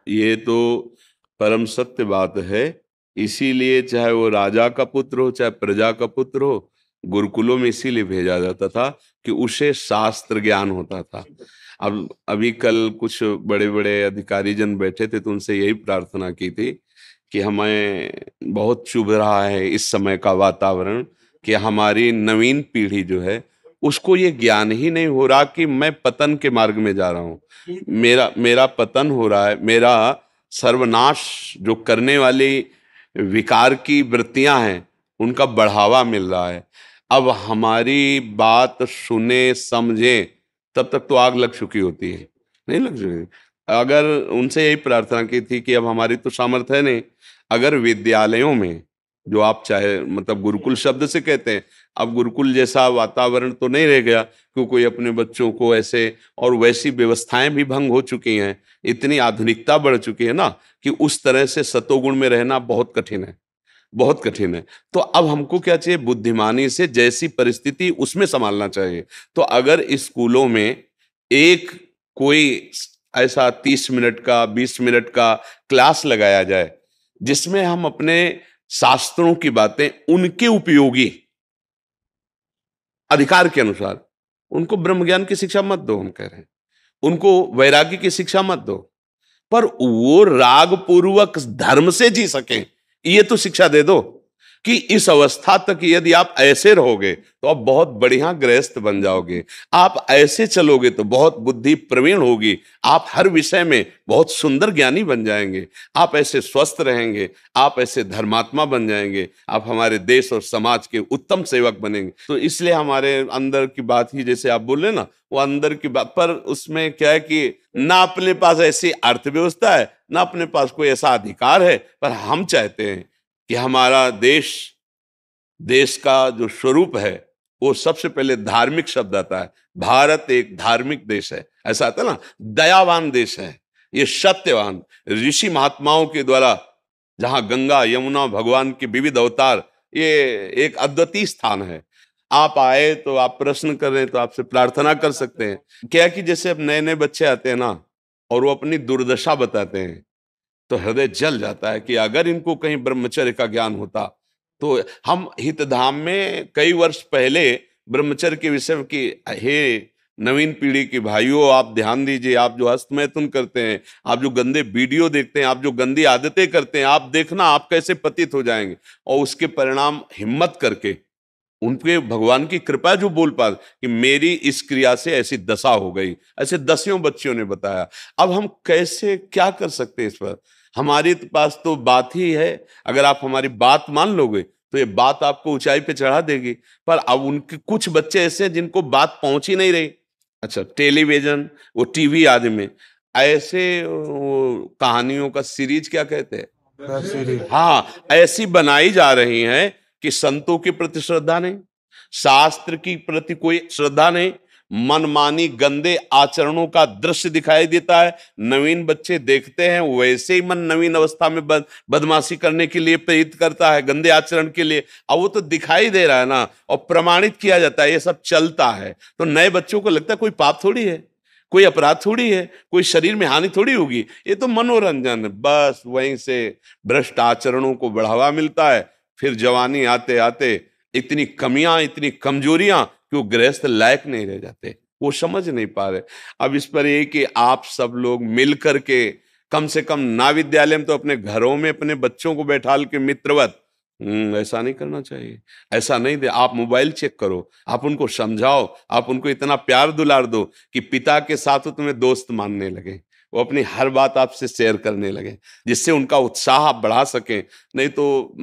ये तो परम सत्य बात है। इसीलिए चाहे वो राजा का पुत्र हो चाहे प्रजा का पुत्र हो, गुरुकुलों में इसीलिए भेजा जाता था कि उसे शास्त्र ज्ञान होता था। अब अभी कल कुछ बड़े बड़े अधिकारी जन बैठे थे तो उनसे यही प्रार्थना की थी कि हमें बहुत चुभ रहा है इस समय का वातावरण, कि हमारी नवीन पीढ़ी जो है उसको ये ज्ञान ही नहीं हो रहा कि मैं पतन के मार्ग में जा रहा हूँ, मेरा मेरा पतन हो रहा है, मेरा सर्वनाश जो करने वाली विकार की वृत्तियां हैं उनका बढ़ावा मिल रहा है। अब हमारी बात सुने समझे तब तक तो आग लग चुकी होती है, नहीं लग चुकी। अगर उनसे यही प्रार्थना की थी कि अब हमारी तो सामर्थ्य है नहीं, अगर विद्यालयों में जो आप चाहे मतलब गुरुकुल शब्द से कहते हैं, अब गुरुकुल जैसा वातावरण तो नहीं रह गया, क्यों कोई अपने बच्चों को ऐसे, और वैसी व्यवस्थाएं भी भंग हो चुकी हैं, इतनी आधुनिकता बढ़ चुकी है ना कि उस तरह से सतोगुण में रहना बहुत कठिन है, बहुत कठिन है। तो अब हमको क्या चाहिए, बुद्धिमानी से जैसी परिस्थिति उसमें संभालना चाहिए। तो अगर स्कूलों में एक कोई ऐसा 30 मिनट का 20 मिनट का क्लास लगाया जाए जिसमें हम अपने शास्त्रों की बातें उनके उपयोगी अधिकार के अनुसार, उनको ब्रह्म ज्ञान की शिक्षा मत दो, हम कह रहे हैं उनको वैराग्य की शिक्षा मत दो, पर वो राग पूर्वक धर्म से जी सकें ये तो शिक्षा दे दो। कि इस अवस्था तक यदि आप ऐसे रहोगे तो आप बहुत बढ़िया गृहस्थ बन जाओगे, आप ऐसे चलोगे तो बहुत बुद्धि प्रवीण होगी, आप हर विषय में बहुत सुंदर ज्ञानी बन जाएंगे, आप ऐसे स्वस्थ रहेंगे, आप ऐसे धर्मात्मा बन जाएंगे, आप हमारे देश और समाज के उत्तम सेवक बनेंगे। तो इसलिए हमारे अंदर की बात ही जैसे आप बोल रहे ना, वो अंदर की बात पर उसमें क्या है कि ना अपने पास ऐसी अर्थव्यवस्था है ना अपने पास कोई ऐसा अधिकार है, पर हम चाहते हैं कि हमारा देश, देश का जो स्वरूप है वो सबसे पहले धार्मिक शब्द आता है। भारत एक धार्मिक देश है, ऐसा आता है ना, दयावान देश है, ये सत्यवान ऋषि महात्माओं के द्वारा, जहां गंगा यमुना भगवान के विविध अवतार, ये एक अद्वितीय स्थान है। आप आए तो आप प्रश्न कर रहे हैं तो आपसे प्रार्थना कर सकते हैं। क्या कि जैसे अब नए नए बच्चे आते हैं ना और वो अपनी दुर्दशा बताते हैं तो हृदय जल जाता है कि अगर इनको कहीं ब्रह्मचर्य का ज्ञान होता तो। हम हितधाम में कई वर्ष पहले ब्रह्मचर्य के विषय में कि हे नवीन पीढ़ी के भाइयों, आप ध्यान दीजिए, आप जो हस्तमैथुन करते हैं, आप जो गंदे वीडियो देखते हैं, आप जो गंदी आदतें करते हैं, आप देखना आप कैसे पतित हो जाएंगे। और उसके परिणाम हिम्मत करके उनके भगवान की कृपा जो बोल पा कि मेरी इस क्रिया से ऐसी दशा हो गई, ऐसे दसियों बच्चियों ने बताया। अब हम कैसे क्या कर सकते हैं इस पर, हमारे पास तो बात ही है। अगर आप हमारी बात मान लोगे तो ये बात आपको ऊंचाई पे चढ़ा देगी। पर अब उनके कुछ बच्चे ऐसे हैं जिनको बात पहुंच ही नहीं रही। अच्छा, टेलीविजन, वो टीवी आदि में ऐसे वो कहानियों का सीरीज क्या कहते हैं, हाँ, ऐसी बनाई जा रही हैं कि संतों के प्रति श्रद्धा नहीं, शास्त्र की प्रति कोई श्रद्धा नहीं, मनमानी गंदे आचरणों का दृश्य दिखाई देता है। नवीन बच्चे देखते हैं वैसे ही मन नवीन अवस्था में बदमाशी करने के लिए प्रेरित करता है, गंदे आचरण के लिए। अब वो तो दिखाई दे रहा है ना और प्रमाणित किया जाता है, ये सब चलता है। तो नए बच्चों को लगता है कोई पाप थोड़ी है, कोई अपराध थोड़ी है, कोई शरीर में हानि थोड़ी होगी, ये तो मनोरंजन है। बस वहीं से भ्रष्ट आचरणों को बढ़ावा मिलता है। फिर जवानी आते आते इतनी कमियां, इतनी कमजोरियां कि वो गृहस्थ लायक नहीं रह जाते, वो समझ नहीं पा रहे। अब इस पर ये कि आप सब लोग मिल करके कम से कम ना विद्यालय में तो अपने घरों में अपने बच्चों को बैठाल के मित्रवत, ऐसा नहीं करना चाहिए। ऐसा नहीं दे, आप मोबाइल चेक करो, आप उनको समझाओ, आप उनको इतना प्यार दुलार दो कि पिता के साथ वो तुम्हें दोस्त मानने लगे, वो अपनी हर बात आपसे शेयर करने लगे, जिससे उनका उत्साह आप बढ़ा सकें। नहीं तो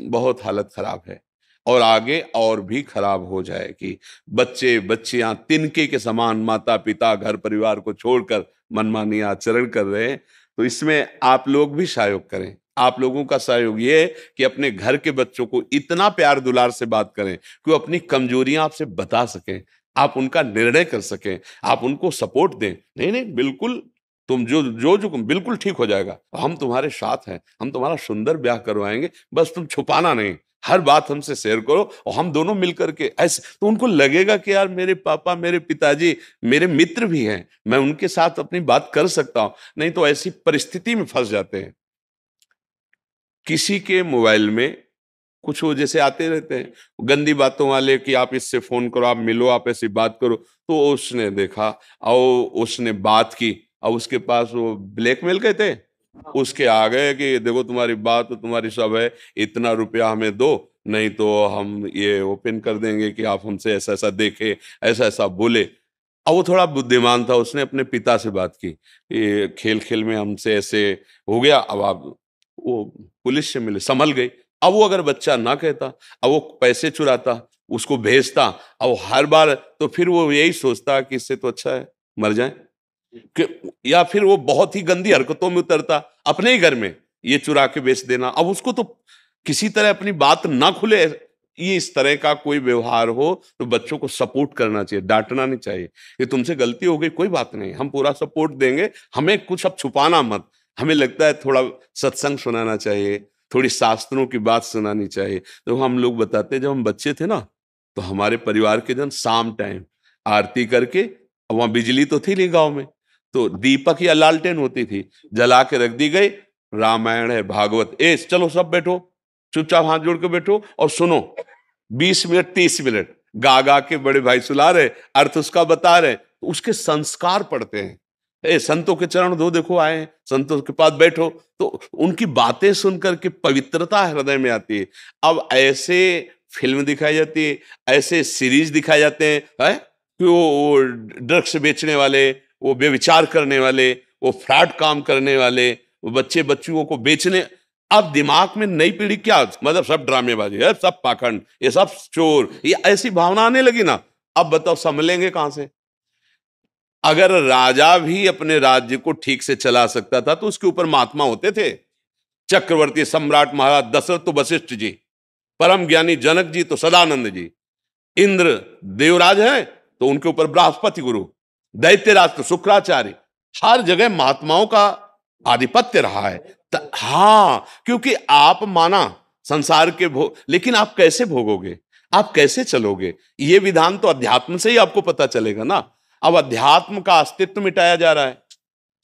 बहुत हालत खराब है और आगे और भी खराब हो जाएगी। बच्चे बच्चियां तिनके के समान माता पिता घर परिवार को छोड़कर मनमानी आचरण कर रहे हैं। तो इसमें आप लोग भी सहयोग करें। आप लोगों का सहयोग ये है कि अपने घर के बच्चों को इतना प्यार दुलार से बात करें कि वो अपनी कमजोरियां आपसे बता सकें, आप उनका निर्णय कर सकें, आप उनको सपोर्ट दें। नहीं नहीं, बिल्कुल तुम जो बिल्कुल ठीक हो जाएगा, हम तुम्हारे साथ हैं, हम तुम्हारा सुंदर ब्याह करवाएंगे, बस तुम छुपाना नहीं, हर बात हमसे शेयर करो और हम दोनों मिलकर के ऐसे, तो उनको लगेगा कि यार मेरे पापा, मेरे पिताजी मेरे मित्र भी हैं, मैं उनके साथ अपनी बात कर सकता हूं। नहीं तो ऐसी परिस्थिति में फंस जाते हैं। किसी के मोबाइल में कुछ वो जैसे आते रहते हैं गंदी बातों वाले कि आप इससे फोन करो, आप मिलो, आप ऐसी बात करो, तो उसने देखा और उसने बात की और उसके पास वो ब्लैकमेल कहते हैं, उसके आ गए कि देखो तुम्हारी बात तो तुम्हारी सब है, इतना रुपया हमें दो, नहीं तो हम ये ओपन कर देंगे कि आप हमसे ऐसा ऐसा देखे, ऐसा ऐसा बोले। और वो थोड़ा बुद्धिमान था, उसने अपने पिता से बात की, ये खेल खेल में हमसे ऐसे हो गया, अब आप, वो पुलिस से मिले, संभल गई। अब वो अगर बच्चा ना कहता, अब वो पैसे चुराता, उसको भेजता, अब वो हर बार, तो फिर वो यही सोचता कि इससे तो अच्छा है मर जाए, या फिर वो बहुत ही गंदी हरकतों में उतरता अपने ही घर में, ये चुरा के बेच देना। अब उसको तो किसी तरह अपनी बात ना खुले, ये इस तरह का कोई व्यवहार हो तो बच्चों को सपोर्ट करना चाहिए, डांटना नहीं चाहिए। ये तुमसे गलती हो गई, कोई बात नहीं, हम पूरा सपोर्ट देंगे, हमें कुछ अब छुपाना मत। हमें लगता है थोड़ा सत्संग सुनाना चाहिए, थोड़ी शास्त्रों की बात सुनानी चाहिए। तो हम लोग बताते, जब हम बच्चे थे ना, तो हमारे परिवार के जन शाम टाइम आरती करके, वहां बिजली तो थी नहीं गांव में, तो दीपक या लालटेन होती थी, जला के रख दी गई, रामायण है, भागवत, चलो सब बैठो, चुपचाप हाथ जोड़ के बैठो और सुनो, 20 मिनट 30 मिनट गा गा के बड़े भाई सुला रहे, अर्थ उसका बता रहे, तो उसके संस्कार पड़ते हैं। संतों के चरण धो, देखो आए हैं, संतों के पास बैठो, तो उनकी बातें सुनकर के पवित्रता हृदय में आती है। अब ऐसे फिल्म दिखाई जाती है, ऐसे सीरीज दिखाए जाते हैं, है? कि वो ड्रग्स बेचने वाले, वो व्यभिचार करने वाले, वो फ्रॉड काम करने वाले, वो बच्चे बच्चियों को बेचने, अब दिमाग में नई पीढ़ी क्या, मतलब सब ड्रामेबाजी है, सब पाखंड, ये सब चोर, ये ऐसी भावना आने लगी ना। अब बताओ संभलेंगे कहां से? अगर राजा भी अपने राज्य को ठीक से चला सकता था तो उसके ऊपर महात्मा होते थे। चक्रवर्ती सम्राट महाराज दशरथ तो वशिष्ठ जी, परम ज्ञानी जनक जी तो सदानंद जी, इंद्र देवराज है तो उनके ऊपर बृहस्पति गुरु, दैत्यराज तो शुक्राचार्य, हर जगह महात्माओं का आधिपत्य रहा है। हाँ, क्योंकि आप माना संसार के भोग, लेकिन आप कैसे भोगोगे, आप कैसे चलोगे, ये विधान तो अध्यात्म से ही आपको पता चलेगा ना। अब अध्यात्म का अस्तित्व मिटाया जा रहा है,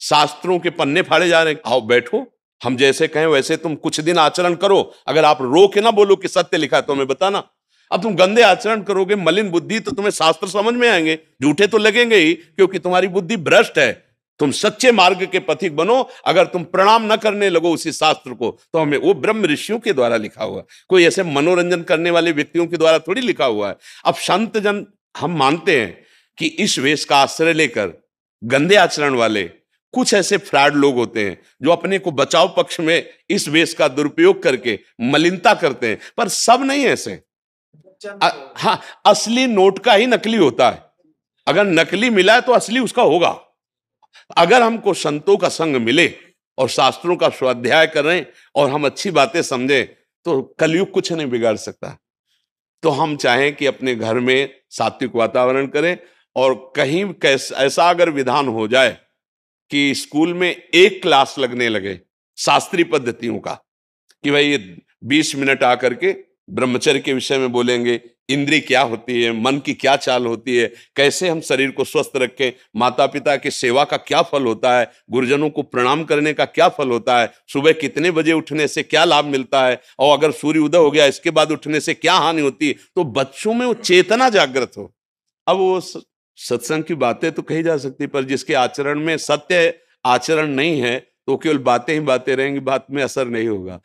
शास्त्रों के पन्ने फाड़े जा रहे हैं। आओ बैठो, हम जैसे कहें वैसे तुम कुछ दिन आचरण करो, अगर आप रो के ना बोलो कि सत्य लिखा है तो हमें बताना। अब तुम गंदे आचरण करोगे, मलिन बुद्धि, तो तुम्हें शास्त्र समझ में आएंगे, झूठे तो लगेंगे ही, क्योंकि तुम्हारी बुद्धि भ्रष्ट है। तुम सच्चे मार्ग के पथिक बनो। अगर तुम प्रणाम न करने लगो उसी शास्त्र को, तो हमें, वो ब्रह्म ऋषियों के द्वारा लिखा हुआ, कोई ऐसे मनोरंजन करने वाले व्यक्तियों के द्वारा थोड़ी लिखा हुआ है। अब संत जन, हम मानते हैं कि इस वेश का आश्रय लेकर गंदे आचरण वाले कुछ ऐसे फ्रॉड लोग होते हैं जो अपने को बचाव पक्ष में इस वेश का दुरुपयोग करके मलिनता करते हैं, पर सब नहीं ऐसे। हाँ, असली नोट का ही नकली होता है, अगर नकली मिला है तो असली उसका होगा। अगर हमको संतों का संग मिले और शास्त्रों का स्वाध्याय करें और हम अच्छी बातें समझें, तो कलयुग कुछ नहीं बिगाड़ सकता। तो हम चाहें कि अपने घर में सात्विक वातावरण करें, और कहीं ऐसा अगर विधान हो जाए कि स्कूल में एक क्लास लगने लगे शास्त्रीय पद्धतियों का, कि भाई ये 20 मिनट आकर के ब्रह्मचर्य के विषय में बोलेंगे, इंद्रिय क्या होती है, मन की क्या चाल होती है, कैसे हम शरीर को स्वस्थ रखें, माता पिता की सेवा का क्या फल होता है, गुरुजनों को प्रणाम करने का क्या फल होता है, सुबह कितने बजे उठने से क्या लाभ मिलता है, और अगर सूर्य उदय हो गया इसके बाद उठने से क्या हानि होती है, तो बच्चों में वो चेतना जागृत हो। अब वो सत्संग की बातें तो कही जा सकती, पर जिसके आचरण में सत्य आचरण नहीं है तो केवल बातें ही बातें रहेंगी, बात में असर नहीं होगा।